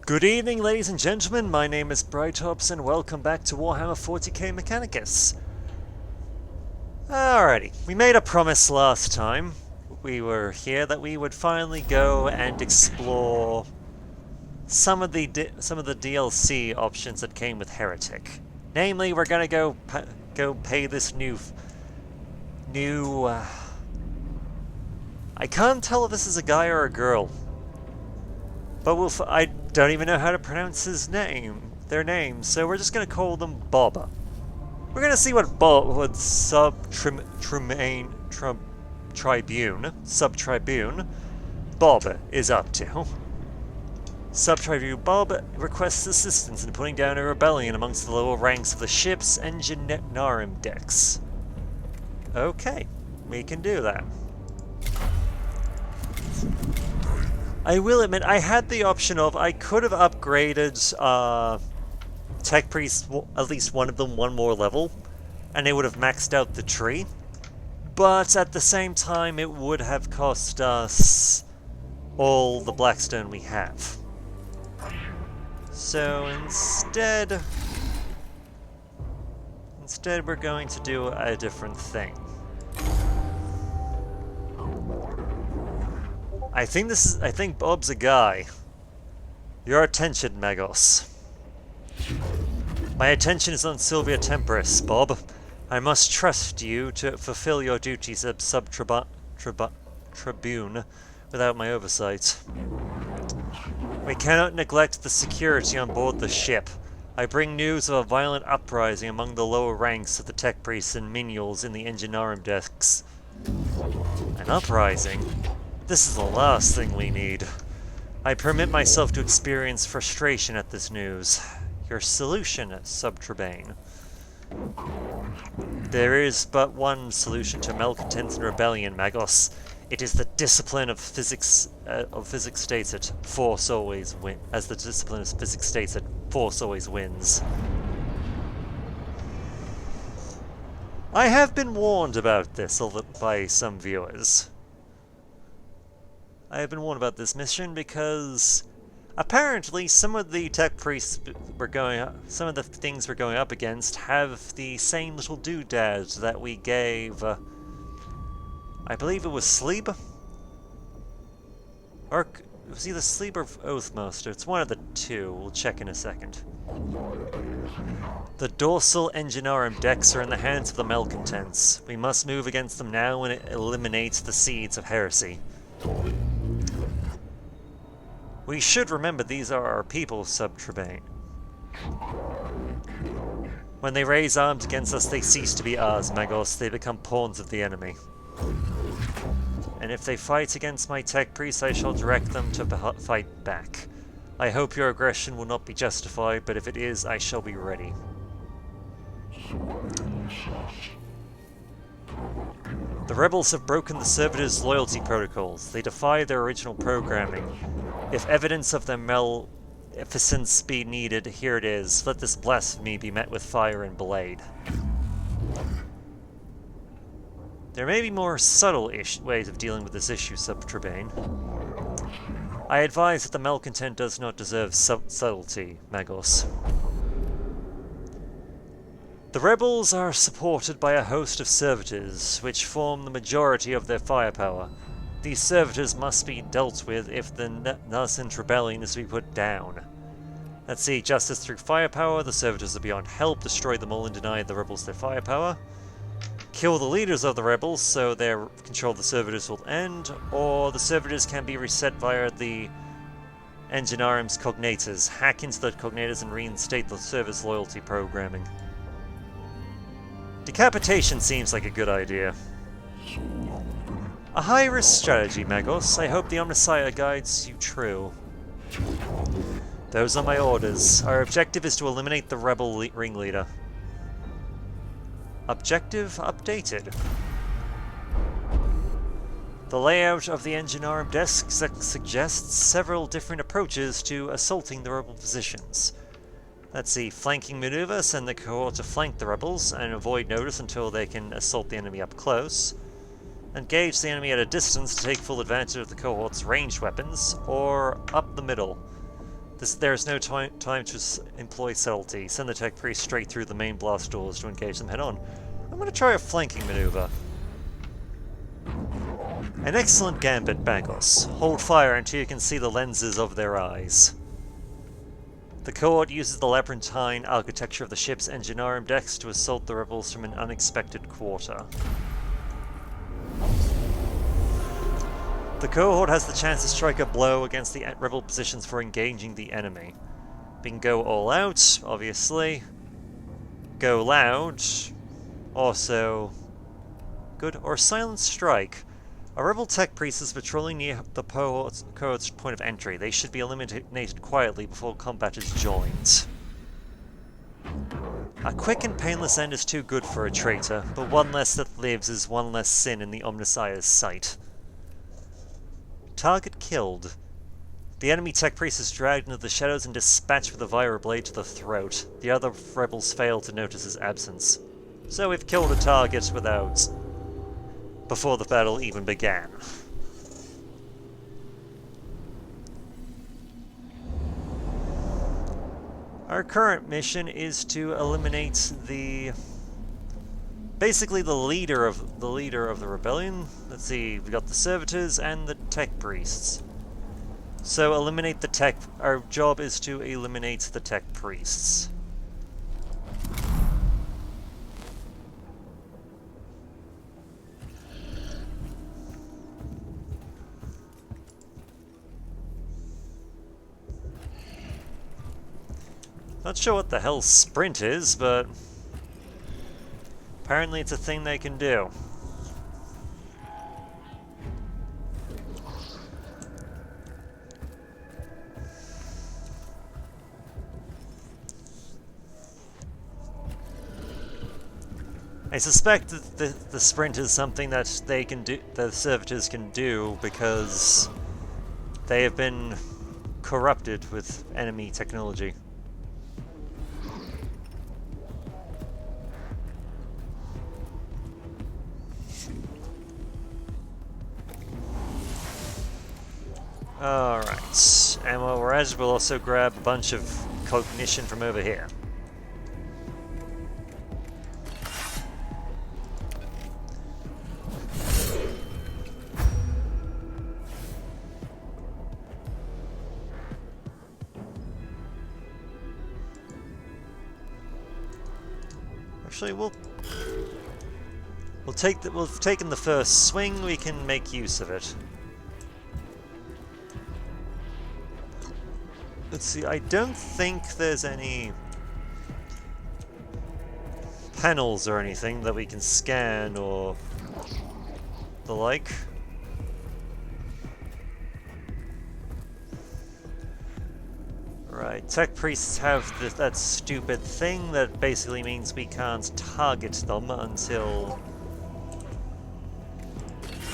Good evening, ladies and gentlemen. My name is Brightops, and welcome back to Warhammer 40k Mechanicus. Alrighty, we made a promise last time we were here that we would finally go and explore some of the DLC options that came with Heretek. Namely, we're gonna go pay this new. I can't tell if this is a guy or a girl. But I don't even know how to pronounce their name, so we're just gonna call them Bob. We're gonna see what Sub-Tribune Bob is up to. Sub-Tribune Bob requests assistance in putting down a rebellion amongst the lower ranks of the ship's engineering decks. Okay, we can do that. I will admit, I had the option of, I could have upgraded Tech Priest, at least one of them, one more level, and it would have maxed out the tree. But at the same time, it would have cost us all the Blackstone we have. So instead we're going to do a different thing. I think Bob's a guy. Your attention, Magos. My attention is on Sylvia Temperis, Bob. I must trust you to fulfill your duties as Sub-Tribune without my oversight. We cannot neglect the security on board the ship. I bring news of a violent uprising among the lower ranks of the tech priests and menials in the engineering decks. An uprising? This is the last thing we need. I permit myself to experience frustration at this news. Your solution, Sub-Tribune. There is but one solution to malcontents and rebellion, Magos. It is the discipline of physics states that force always wins. As the discipline of physics states that force always wins. I have been warned about this by some viewers. I have been warned about this mission because apparently some of the tech priests some of the things we're going up against have the same little doodads that we gave. I believe it was Sleeb, or it was either Sleeb or Oathmaster. It's one of the two. We'll check in a second. The dorsal engineering decks are in the hands of the malcontents. We must move against them now and eliminate the seeds of heresy. We should remember these are our people, Sub-Tribune. When they raise arms against us, they cease to be ours, Magos. They become pawns of the enemy. And if they fight against my tech priests, I shall direct them to fight back. I hope your aggression will not be justified, but if it is, I shall be ready. The rebels have broken the servitors' loyalty protocols. They defy their original programming. If evidence of their maleficence be needed, here it is. Let this blasphemy be met with fire and blade. There may be more subtle ways of dealing with this issue, Sub-Tribune. I advise that the malcontent does not deserve subtlety, Magos. The rebels are supported by a host of servitors, which form the majority of their firepower. These servitors must be dealt with if the nascent rebellion is to be put down. Let's see, justice through firepower, the servitors are beyond help, destroy them all and deny the rebels their firepower. Kill the leaders of the rebels so their control of the servitors will end, or the servitors can be reset via the Enginarium's cognators. Hack into the cognators and reinstate the service loyalty programming. Decapitation seems like a good idea. A high-risk strategy, Magos. I hope the Omnissiah guides you true. Those are my orders. Our objective is to eliminate the rebel ringleader. Objective updated. The layout of the Engineering desk suggests several different approaches to assaulting the rebel positions. Let's see, flanking maneuver, send the cohort to flank the rebels and avoid notice until they can assault the enemy up close. Engage the enemy at a distance to take full advantage of the cohort's ranged weapons, or up the middle. There's no time to employ subtlety. Send the tech priest straight through the main blast doors to engage them head-on. I'm going to try a flanking maneuver. An excellent gambit, Bagos. Hold fire until you can see the lenses of their eyes. The cohort uses the labyrinthine architecture of the ship's engineering decks to assault the rebels from an unexpected quarter. The cohort has the chance to strike a blow against the rebel positions for engaging the enemy. We can go all out, obviously. Go loud. Also good. Or silent strike. A rebel tech priest is patrolling near the cohort's point of entry. They should be eliminated quietly before combat is joined. A quick and painless end is too good for a traitor, but one less that lives is one less sin in the Omnissiah's sight. Target killed. The enemy tech priest is dragged into the shadows and dispatched with a vira blade to the throat. The other rebels fail to notice his absence. So we've killed a target before the battle even began. Our current mission is to eliminate basically the leader of the rebellion. Let's see, we got the servitors and the tech priests. So eliminate the tech. Our job is to eliminate the tech priests. Not sure what the hell sprint is, but apparently it's a thing they can do. I suspect that the sprint is something that they can do, the servitors can do, because they have been corrupted with enemy technology. Alright, and while we're at it, we'll also grab a bunch of cognition from over here. Actually, we've taken the first swing, we can make use of it. Let's see, I don't think there's any panels or anything that we can scan or the like. Right, tech priests have that stupid thing that basically means we can't target them until...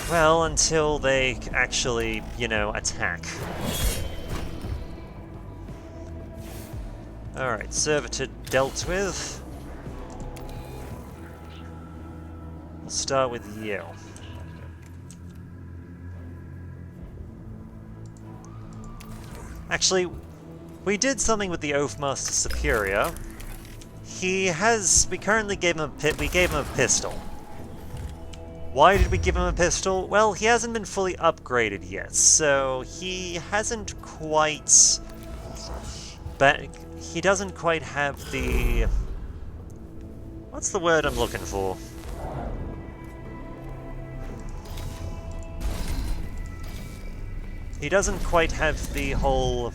well, until they actually, you know, attack. Alright, servitor dealt with. We'll start with you. Actually, we did something with the Oathmaster Superior. We currently gave him a pistol. Why did we give him a pistol? Well, he hasn't been fully upgraded yet, so he hasn't quite... he doesn't quite have the... what's the word I'm looking for? He doesn't quite have the whole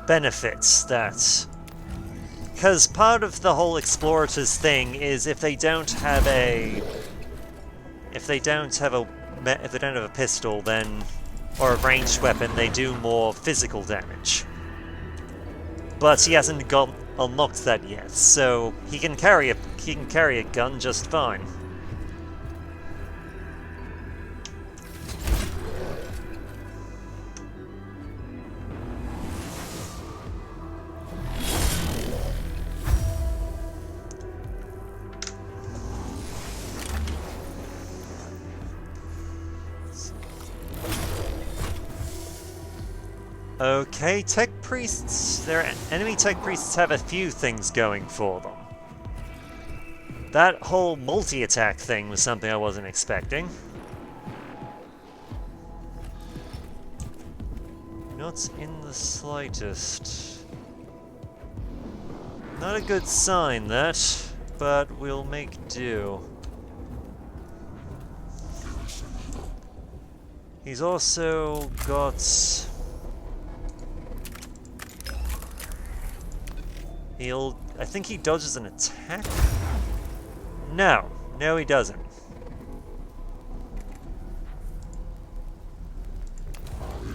benefits that... because part of the whole explorators thing is if they don't have a pistol, then, or a ranged weapon, they do more physical damage. But he hasn't unlocked that yet, so he can carry a gun just fine. Okay, tech priests. Their enemy tech priests have a few things going for them. That whole multi-attack thing was something I wasn't expecting. Not in the slightest. Not a good sign, that, but we'll make do. He's also got... I think he dodges an attack? No. No, he doesn't.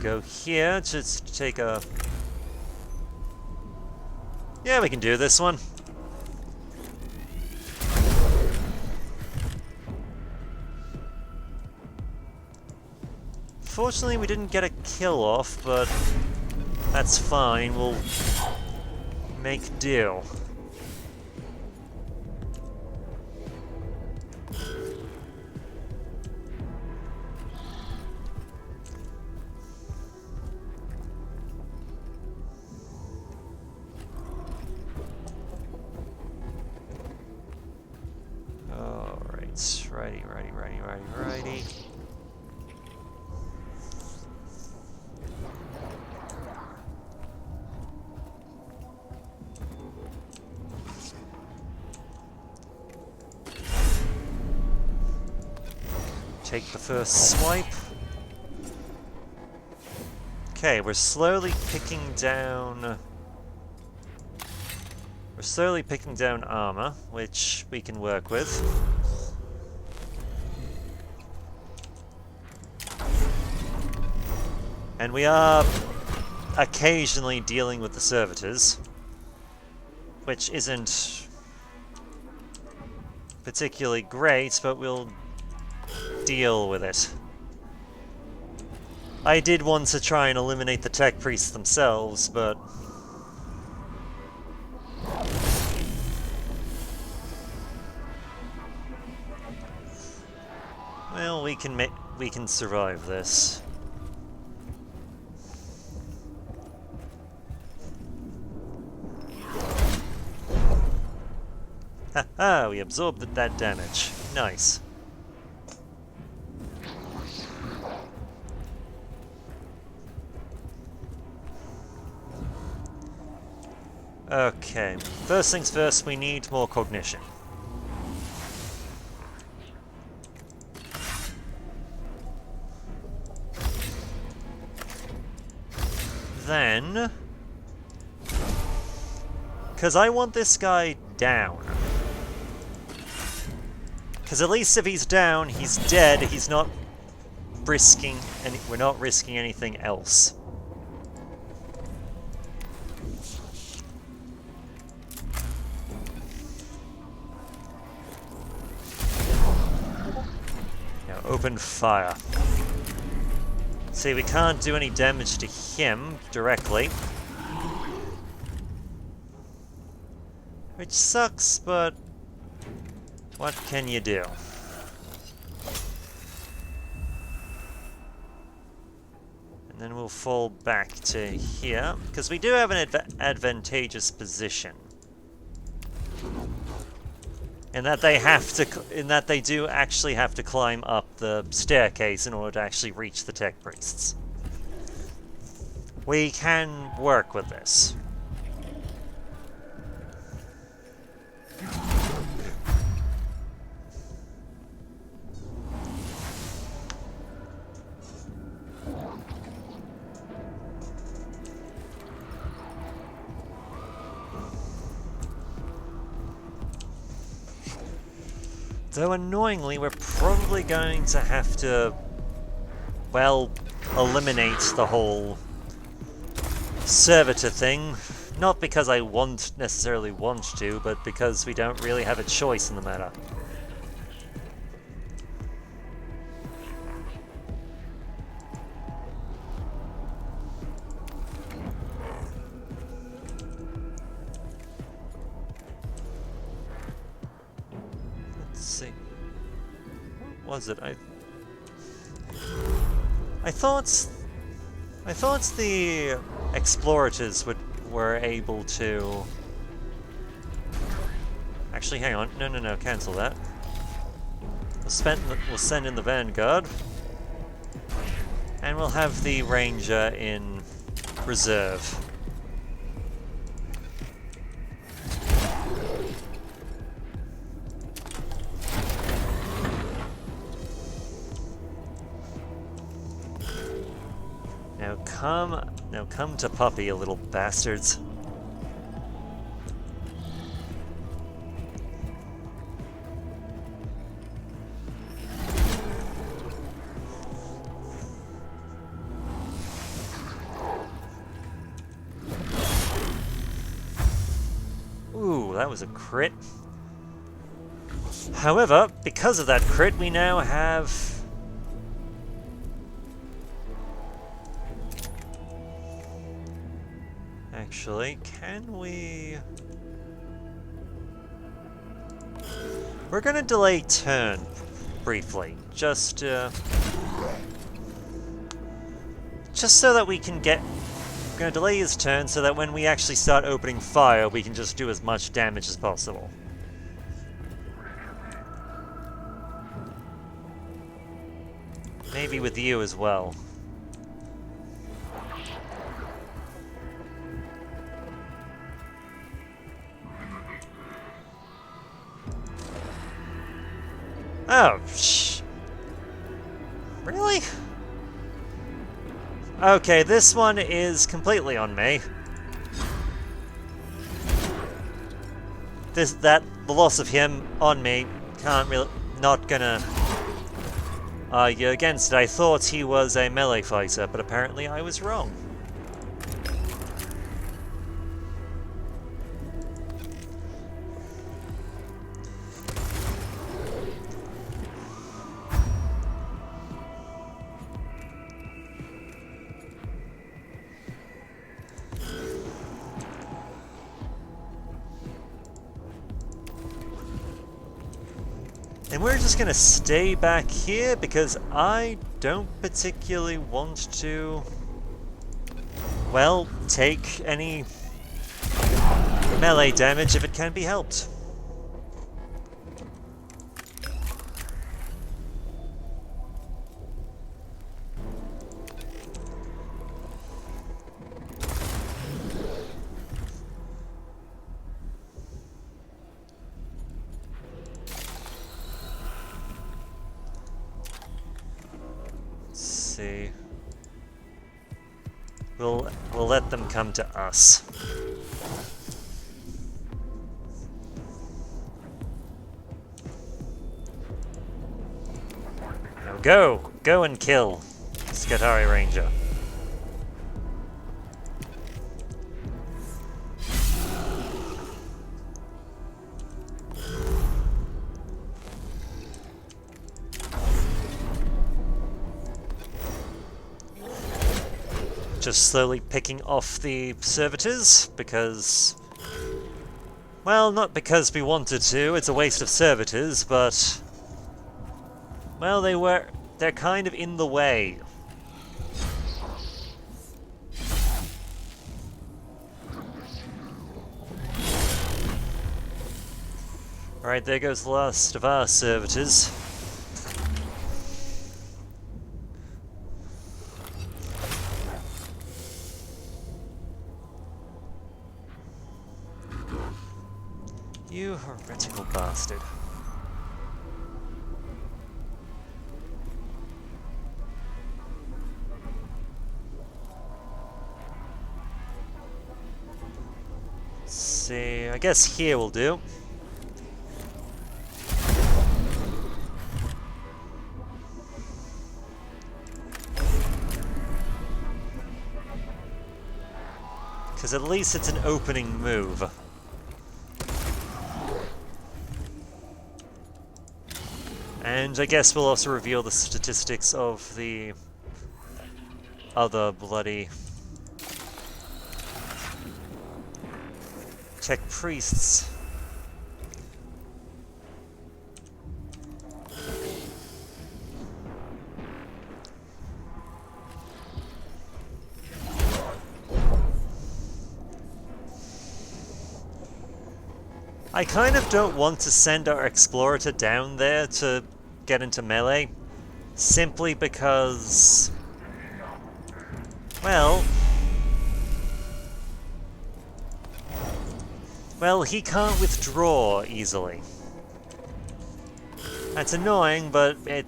Go here, just to take a... Yeah, we can do this one. Fortunately, we didn't get a kill off, but that's fine. We'll make do. Alright, righty. Take the first swipe. Okay, we're slowly picking down... We're slowly picking down armor, which we can work with. And we are occasionally dealing with the servitors, which isn't particularly great, but we'll deal with it. I did want to try and eliminate the tech priests themselves, but... well, we can survive this. Haha, we absorbed that damage. Nice. Okay, first things first, we need more cognition. Then... because I want this guy down. Because at least if he's down, he's dead, he's not risking, and we're not risking anything else. Now open fire. See, we can't do any damage to him directly. Which sucks, but what can you do? And then we'll fall back to here, because we do have an advantageous position. In that they do actually have to climb up the staircase in order to actually reach the tech priests. We can work with this. Though annoyingly, we're probably going to have to, well, eliminate the whole servitor thing. Not because I necessarily want to, but because we don't really have a choice in the matter. Was it? I thought the explorators were able to... Actually, hang on. No, cancel that. We'll send in the Vanguard. And we'll have the Ranger in reserve. Now come to Puppy, you little bastards. Ooh, that was a crit. However, because of that crit, we now have... Actually, can we... We're gonna delay turn briefly, just so that we can get... We're gonna delay his turn so that when we actually start opening fire, we can just do as much damage as possible. Maybe with you as well. Oh, really? Okay, this one is completely on me. The loss of him on me not gonna argue against it. I thought he was a melee fighter, but apparently I was wrong. And we're just gonna stay back here because I don't particularly want to, well, take any melee damage if it can be helped. See. We'll let them come to us. Now go and kill Skatari Ranger. Just slowly picking off the servitors, because... Well, not because we wanted to, it's a waste of servitors, but... Well, they're kind of in the way. Alright, there goes the last of our servitors. You heretical bastard. Let's see, I guess here will do. Because at least it's an opening move. And I guess we'll also reveal the statistics of the other bloody tech priests. I kind of don't want to send our Explorator down there to get into melee, simply because, well, he can't withdraw easily. That's annoying, but it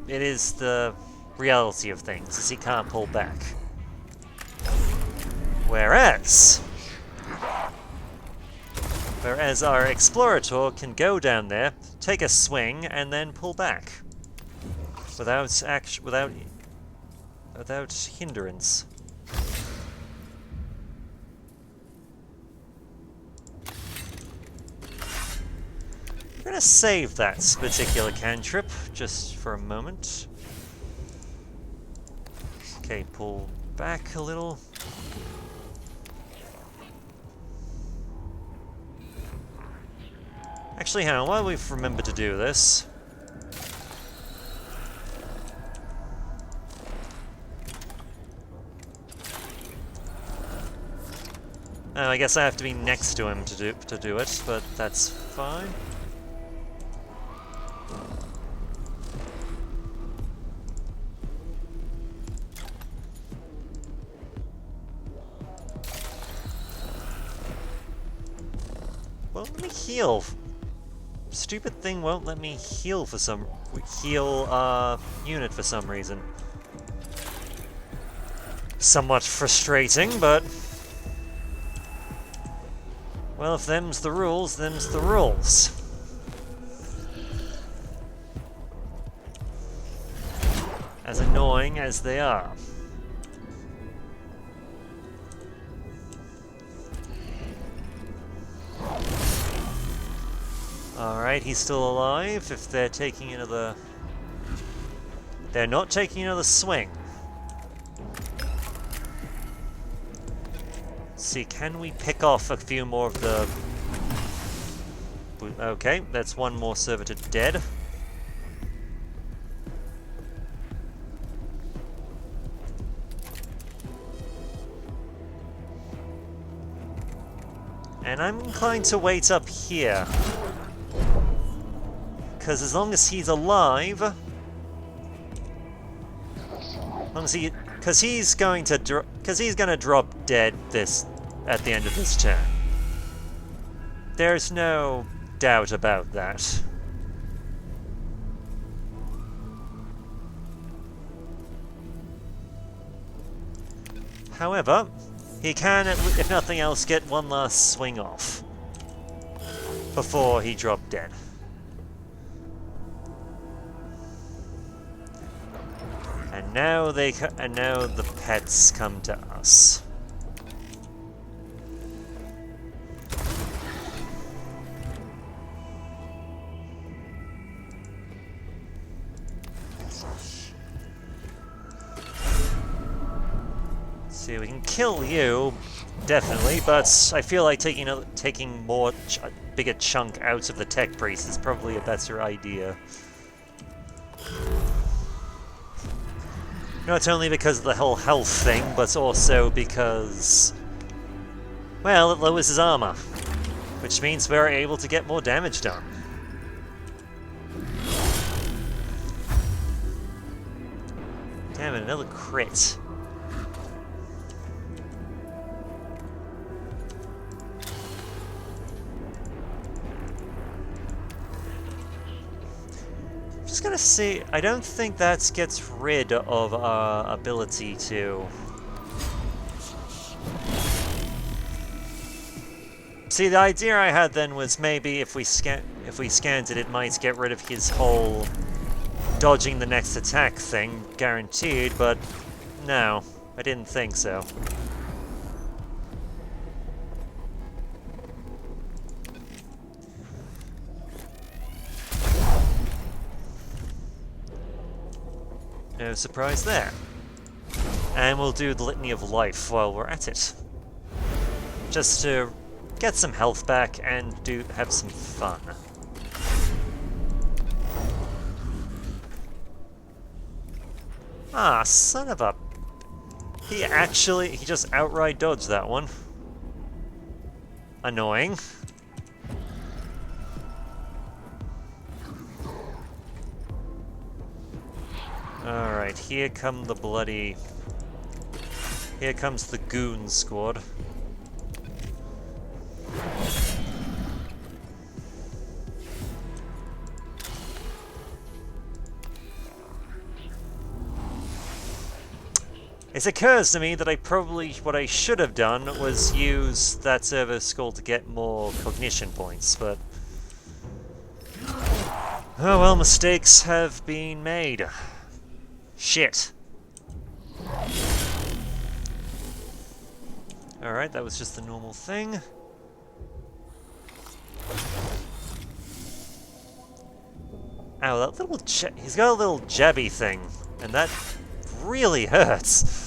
is the reality of things, is he can't pull back. Whereas our Explorator can go down there, take a swing, and then pull back without hindrance. I'm gonna save that particular cantrip just for a moment. Okay, pull back a little. Actually, hang on, while we've remembered to do this. Oh, I guess I have to be next to him to do it, but that's fine. Won't let me heal. Stupid thing won't let me heal for some unit for some reason. Somewhat frustrating, but well, if them's the rules, them's the rules. As annoying as they are. Alright, he's still alive. If they're taking another... They're not taking another swing. Let's see, can we pick off a few more of the... Okay, that's one more servitor dead. And I'm inclined to wait up here. Because as long as he's alive, because he's going to drop dead at the end of this turn. There's no doubt about that. However, he can, if nothing else, get one last swing off before he dropped dead. And now the pets come to us. See, we can kill you, definitely, but I feel like taking a bigger chunk out of the tech priest is probably a better idea. Not only because of the whole health thing, but also because, well, it lowers his armor, which means we're able to get more damage done. Damn it, another crit. Just gonna see, I don't think that gets rid of our ability to... See, the idea I had then was maybe if we scanned it, it might get rid of his whole dodging the next attack thing, guaranteed, but no, I didn't think so. No surprise there. And we'll do the Litany of Life while we're at it. Just to get some health back and have some fun. Ah, son of a... He just outright dodged that one. annoying. Alright, here comes the goon squad. It occurs to me that what I should have done was use that server skull to get more cognition points, but... oh well, mistakes have been made. Shit. Alright, that was just the normal thing. Ow, that little he's got a little jabby thing, and that really hurts.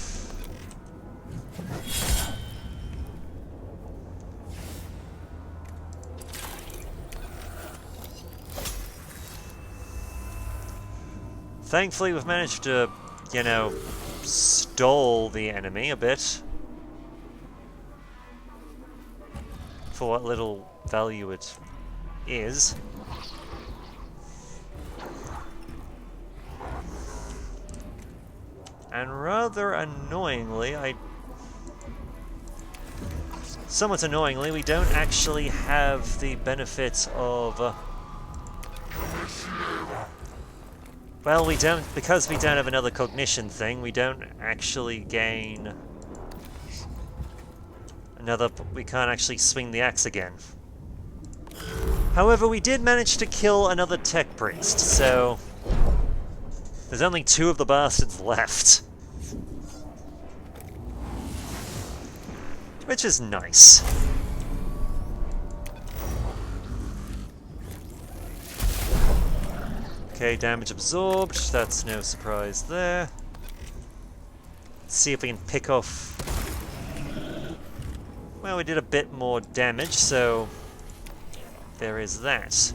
Thankfully, we've managed to, you know, stall the enemy a bit. For what little value it is. And rather annoyingly, somewhat annoyingly, we don't actually have the benefit of... well, we don't, because we don't have another cognition thing, we don't actually gain another, we can't actually swing the axe again. However, we did manage to kill another tech priest, so there's only 2 of the bastards left. Which is nice. Okay, damage absorbed, that's no surprise there. Let's see if we can pick off... well, we did a bit more damage, so there is that.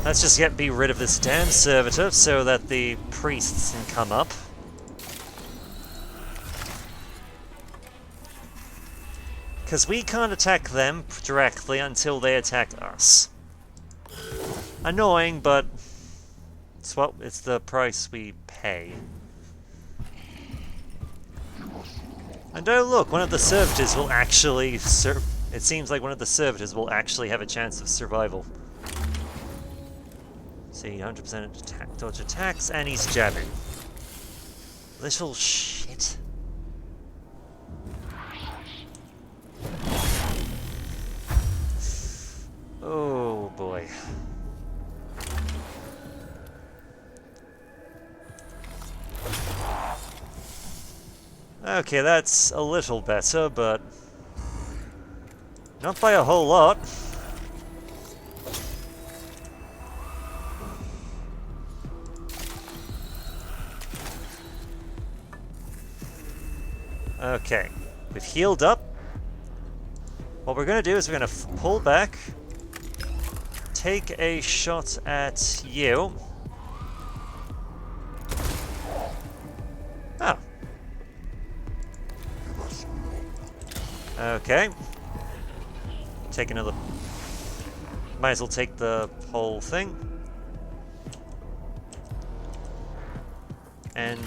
Let's just be rid of this damn servitor so that the priests can come up. Because we can't attack them directly until they attack us. Annoying, but it's the price we pay. And oh look, one of the servitors will actually it seems like one of the servitors will actually have a chance of survival. See, 100% dodge attacks, and he's jabbing. Little shit. Oh boy. Okay, that's a little better, but not by a whole lot. Okay, we've healed up. What we're going to do is we're going to pull back, take a shot at you. Oh. Okay. Take another... might as well take the whole thing. And...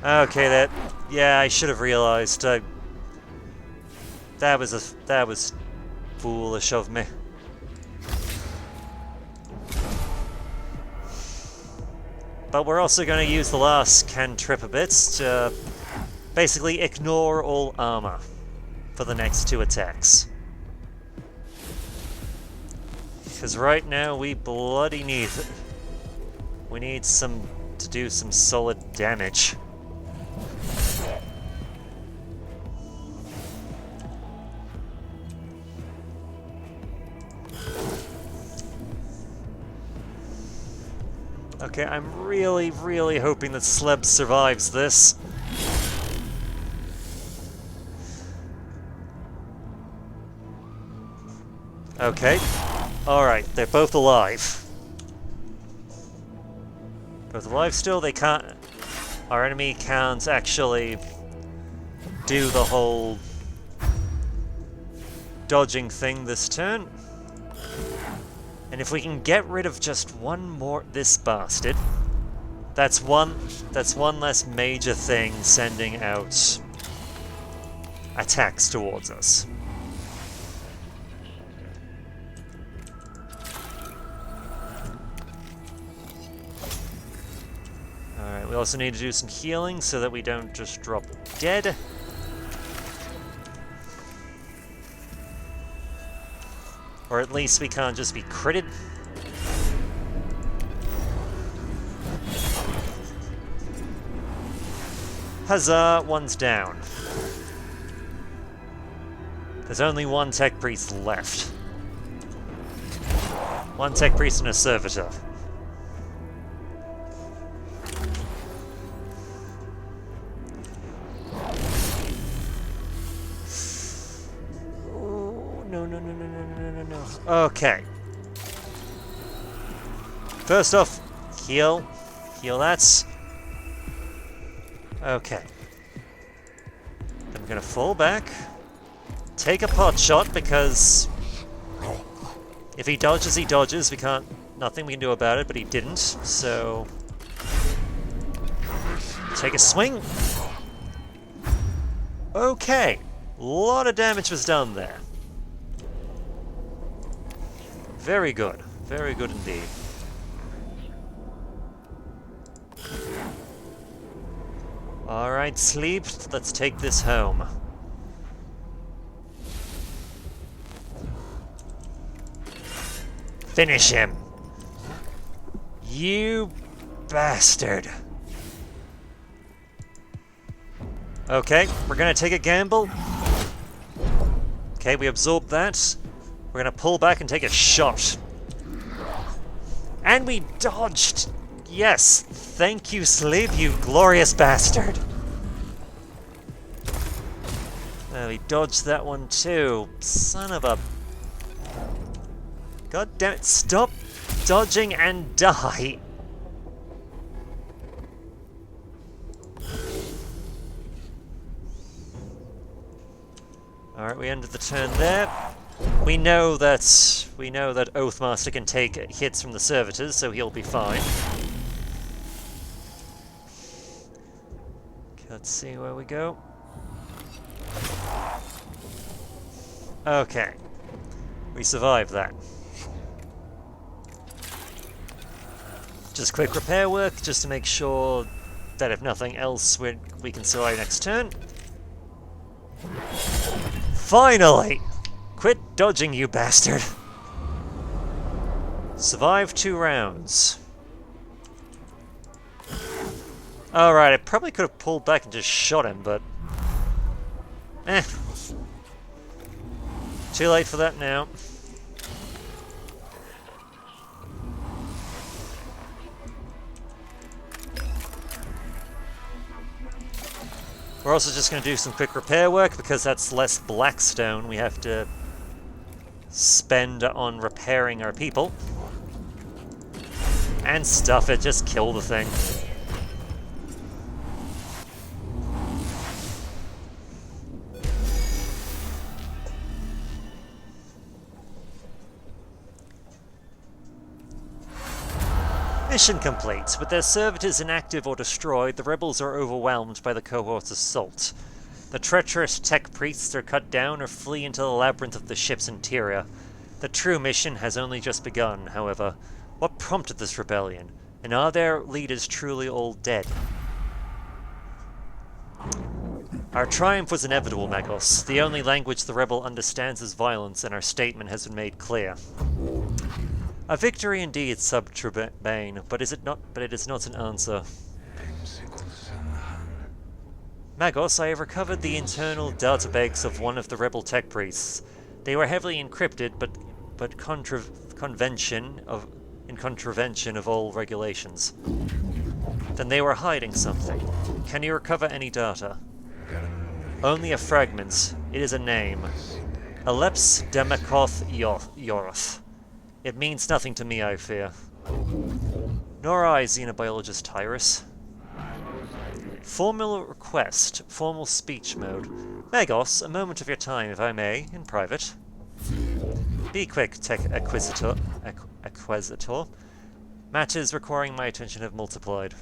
okay, yeah, I should have realized. That was foolish of me. But we're also going to use the last cantrip a bit to basically ignore all armor for the next 2 attacks. Because right now we bloody need it. We need to do some solid damage. Okay, I'm really, really hoping that Sleb survives this. Okay. Alright, they're both alive. Both alive still, they can't... Our enemy can't actually do the whole dodging thing this turn. And if we can get rid of just one more... this bastard, that's one less major thing sending out attacks towards us. Alright, we also need to do some healing so that we don't just drop dead. Or at least we can't just be critted. Huzzah, one's down. There's only one tech priest left. One tech priest and a servitor. No. Okay. First off, heal. Heal that. Okay. Then we're gonna fall back. Take a pot shot because if he dodges, he dodges. We can't... nothing we can do about it, but he didn't, so... Take a swing. Okay. A lot of damage was done there. Very good. Very good indeed. Alright, sleep. Let's take this home. Finish him. You bastard. Okay, we're gonna take a gamble. Okay, we absorbed that. We're gonna pull back and take a shot. And we dodged! Yes! Thank you, Sleep, you glorious bastard! We dodged that one too. Son of a... God damn it, stop dodging and die! Alright, we ended the turn there. We know that Oathmaster can take hits from the servitors, so he'll be fine. Let's see where we go. Okay. We survived that. Just quick repair work, just to make sure that if nothing else, we can survive next turn. Finally! Quit dodging, you bastard! Survive 2 rounds. Alright, I probably could have pulled back and just shot him, but... eh. Too late for that now. We're also just going to do some quick repair work, because that's less blackstone we have to spend on repairing our people. And stuff it, just kill the thing. Mission complete. With their servitors inactive or destroyed, the rebels are overwhelmed by the cohort's assault. The treacherous tech priests are cut down or flee into the labyrinth of the ship's interior. The true mission has only just begun, however. What prompted this rebellion? And are their leaders truly all dead? Our triumph was inevitable, Magos. The only language the rebel understands is violence, and our statement has been made clear. A victory indeed, Sub-Trebane, but it is not an answer. Magos, I have recovered the internal databanks of one of the rebel tech priests. They were heavily encrypted, but in contravention of all regulations. Then they were hiding something. Can you recover any data? Only a fragment. It is a name. Aleps Demakoth Yoroth. It means nothing to me, I fear. Nor I, xenobiologist Tyrus. Formal request. Formal speech mode. Magos, a moment of your time, if I may, in private. Be quick, Tech Acquisitor. Matters requiring my attention have multiplied.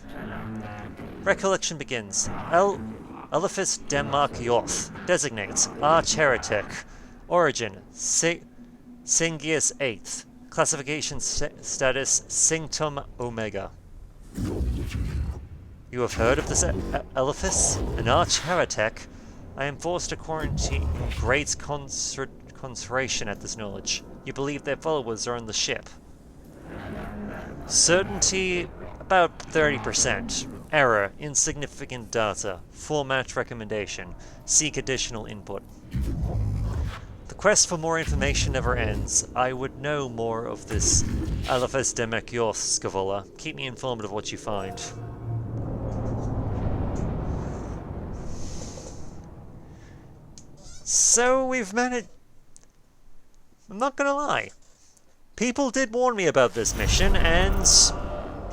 Recollection begins. Elephas Denmark Yoth. Designates. Arch Heretek. Origin. Singius 8th. Classification status. Cinctum Omega. You have heard of this Elephas? An Arch Heretek? I am forced to quarantine great concentration at this knowledge. You believe their followers are on the ship. Certainty about 30%. Error, insignificant data. Format recommendation. Seek additional input. The quest for more information never ends. I would know more of this Elephas Demekios, Scavola. Keep me informed of what you find. So we've managed... I'm not gonna lie. People did warn me about this mission, and...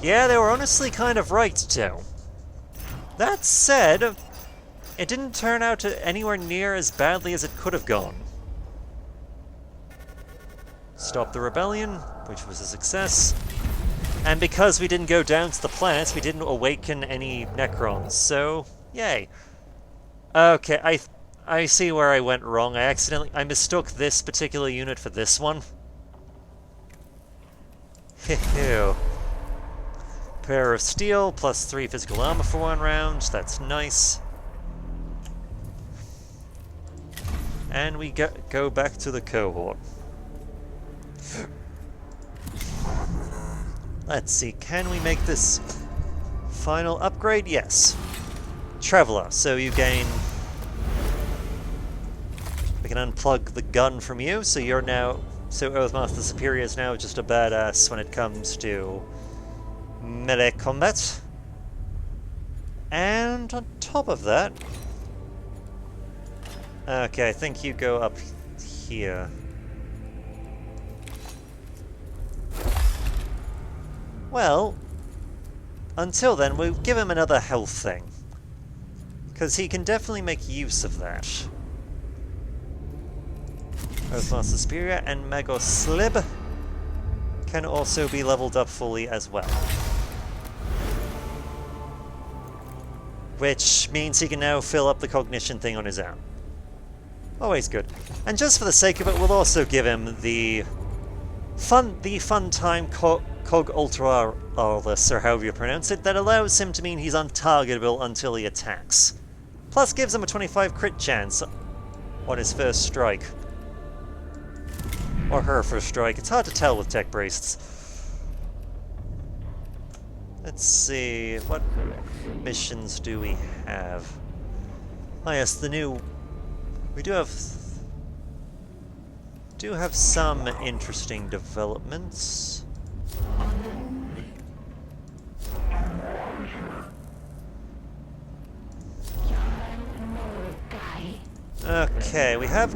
yeah, they were honestly kind of right, too. That said, it didn't turn out anywhere near as badly as it could have gone. Stop the rebellion, which was a success. And because we didn't go down to the planet, we didn't awaken any Necrons, so... yay. Okay, I see where I went wrong. I mistook this particular unit for this one. Hew. Pair of steel, plus 3 physical armor for 1 round. That's nice. And we go back to the cohort. Let's see, can we make this final upgrade? Yes. Traveler, so you gain... we can unplug the gun from you, so you're now... so Oathmaster Superior is now just a badass when it comes to melee combat. And on top of that... okay, I think you go up here. Well, until then, we'll give him another health thing. Because he can definitely make use of that. Oathmaster Superior and Magos Slib can also be leveled up fully as well. Which means he can now fill up the cognition thing on his own. Always good. And just for the sake of it, we'll also give him the fun time Cog Ultralis, or however you pronounce it, that allows him to mean he's untargetable until he attacks. Plus gives him a 25 crit chance on his first strike. Or her first strike. It's hard to tell with tech priests. Let's see, what missions do we have? Oh yes, the new... we do have some interesting developments. Okay, we have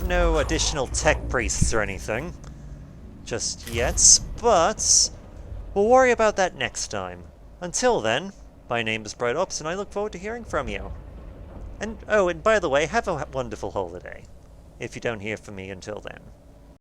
no additional tech priests or anything just yet, but we'll worry about that next time. Until then, my name is Bright Ops, and I look forward to hearing from you. And, oh, and by the way, have a wonderful holiday, if you don't hear from me until then.